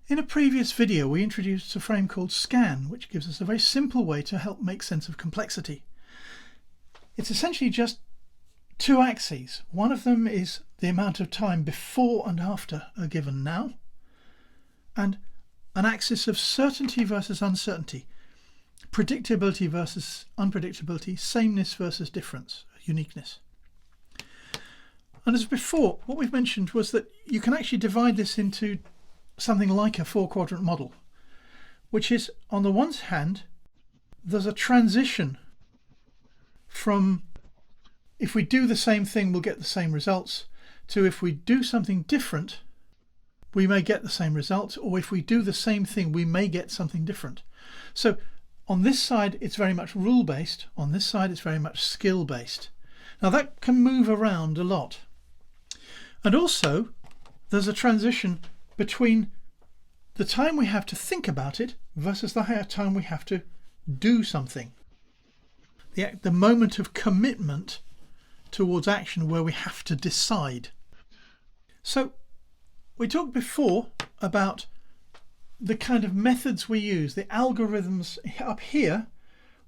In a previous video we introduced a frame called scan, which gives us a very simple way to help make sense of complexity. It's essentially just two axes. One of them is the amount of time before and after a given now, and an axis of certainty versus uncertainty, predictability versus unpredictability, sameness versus difference, uniqueness. And as before, what we've mentioned was that you can actually divide this into something like a four-quadrant model, which is, on the one hand, there's a transition from if we do the same thing we'll get the same results, to if we do something different we may get the same result, or if we do the same thing we may get something different. So on this side it's very much rule-based, on this side it's very much skill-based. Now that can move around a lot. And also there's a transition between the time we have to think about it versus the time we have to do something. The moment of commitment towards action where we have to decide. So we talked before about the kind of methods we use, the algorithms. Up here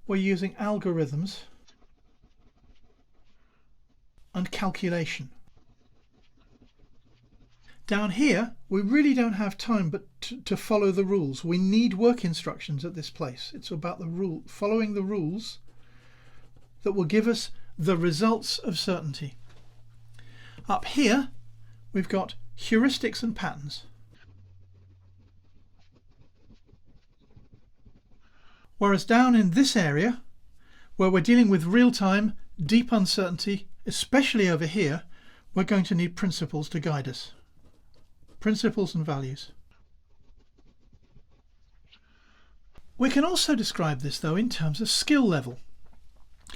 we're using algorithms and calculation. Down here we really don't have time but to follow the rules. We need work instructions at this place. It's about the following the rules that will give us the results of certainty. Up here we've got heuristics and patterns. Whereas down in this area, where we're dealing with real-time, deep uncertainty, especially over here, we're going to need principles to guide us. Principles and values. We can also describe this, though, in terms of skill level.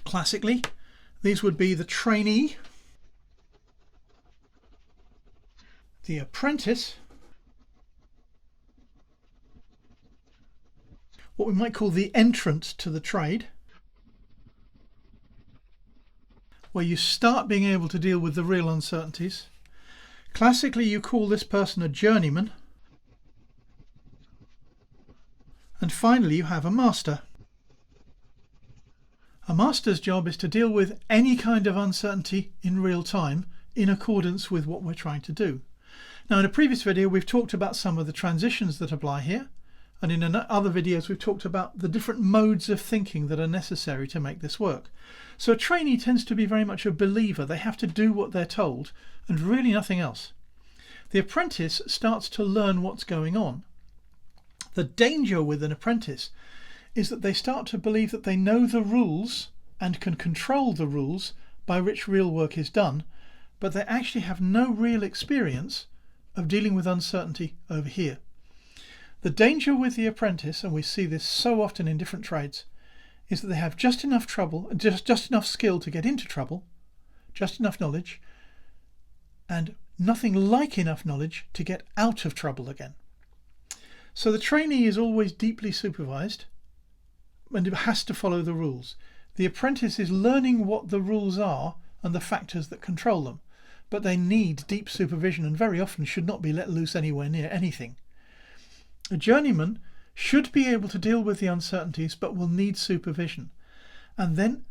Classically, these would be the trainee, the apprentice, what we might call the entrant to the trade, where you start being able to deal with the real uncertainties. Classically, you call this person a journeyman. And finally, you have a master. A master's job is to deal with any kind of uncertainty in real time in accordance with what we're trying to do. Now, in a previous video we've talked about some of the transitions that apply here, and in other videos we've talked about the different modes of thinking that are necessary to make this work. So a trainee tends to be very much a believer. They have to do what they're told and really nothing else. The apprentice starts to learn what's going on. The danger with an apprentice is that they start to believe that they know the rules and can control the rules by which real work is done, but they actually have no real experience of dealing with uncertainty over here. The danger with the apprentice, and we see this so often in different trades, is that they have just enough trouble, just enough skill to get into trouble, just enough knowledge, and nothing like enough knowledge to get out of trouble again. So the trainee is always deeply supervised and it has to follow the rules. The apprentice is learning what the rules are and the factors that control them, but they need deep supervision and very often should not be let loose anywhere near anything. A journeyman should be able to deal with the uncertainties but will need supervision. And then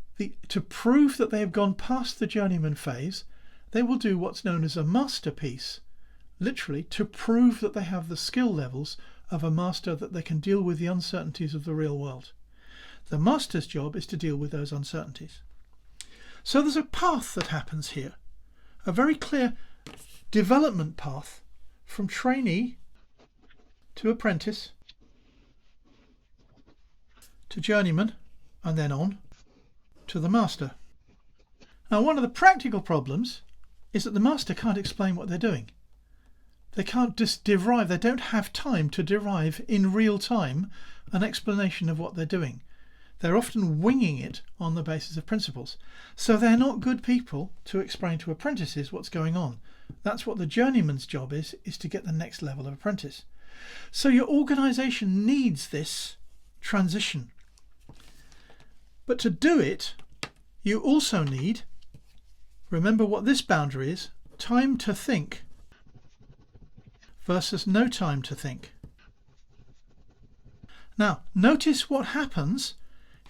to prove that they have gone past the journeyman phase, they will do what's known as a masterpiece, literally to prove that they have the skill levels of a master, that they can deal with the uncertainties of the real world. The master's job is to deal with those uncertainties. So there's a path that happens here, a very clear development path from trainee to apprentice to journeyman and then on to the master. Now, one of the practical problems is that the master can't explain what they're doing. They can't just derive, they don't have time to derive in real time an explanation of what they're doing. They're often winging it on the basis of principles. So they're not good people to explain to apprentices what's going on. That's what the journeyman's job is to get the next level of apprentice. So your organisation needs this transition. But to do it, you also need, remember what this boundary is, time to think versus no time to think. Now, notice what happens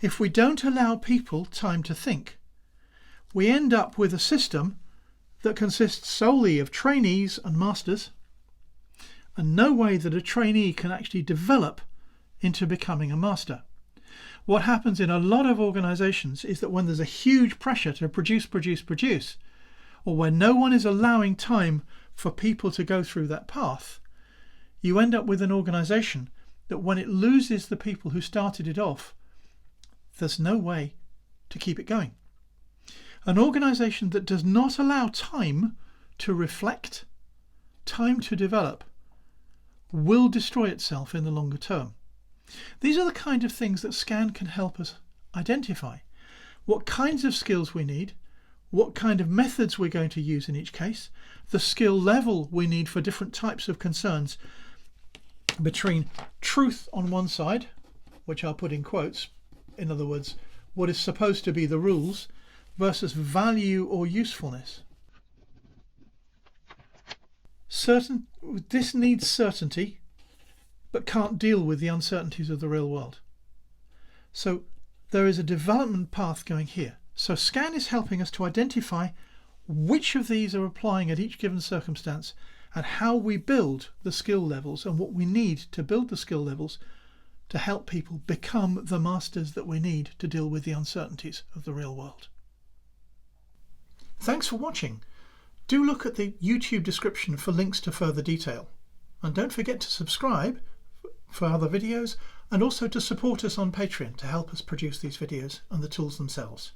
if we don't allow people time to think. We end up with a system that consists solely of trainees and masters, and no way that a trainee can actually develop into becoming a master. What happens in a lot of organisations is that when there's a huge pressure to produce, or when no one is allowing time for people to go through that path, you end up with an organisation that when it loses the people who started it off, there's no way to keep it going. An organisation that does not allow time to reflect, time to develop, will destroy itself in the longer term. These are the kind of things that Scan can help us identify. What kinds of skills we need, what kind of methods we're going to use in each case, the skill level we need for different types of concerns between truth on one side, which I'll put in quotes, in other words, what is supposed to be the rules, versus value or usefulness. This needs certainty, but can't deal with the uncertainties of the real world. So there is a development path going here. So Scan is helping us to identify which of these are applying at each given circumstance and how we build the skill levels and what we need to build the skill levels to help people become the masters that we need to deal with the uncertainties of the real world. Thanks for watching. Do look at the YouTube description for links to further detail. And don't forget to subscribe for other videos and also to support us on Patreon to help us produce these videos and the tools themselves.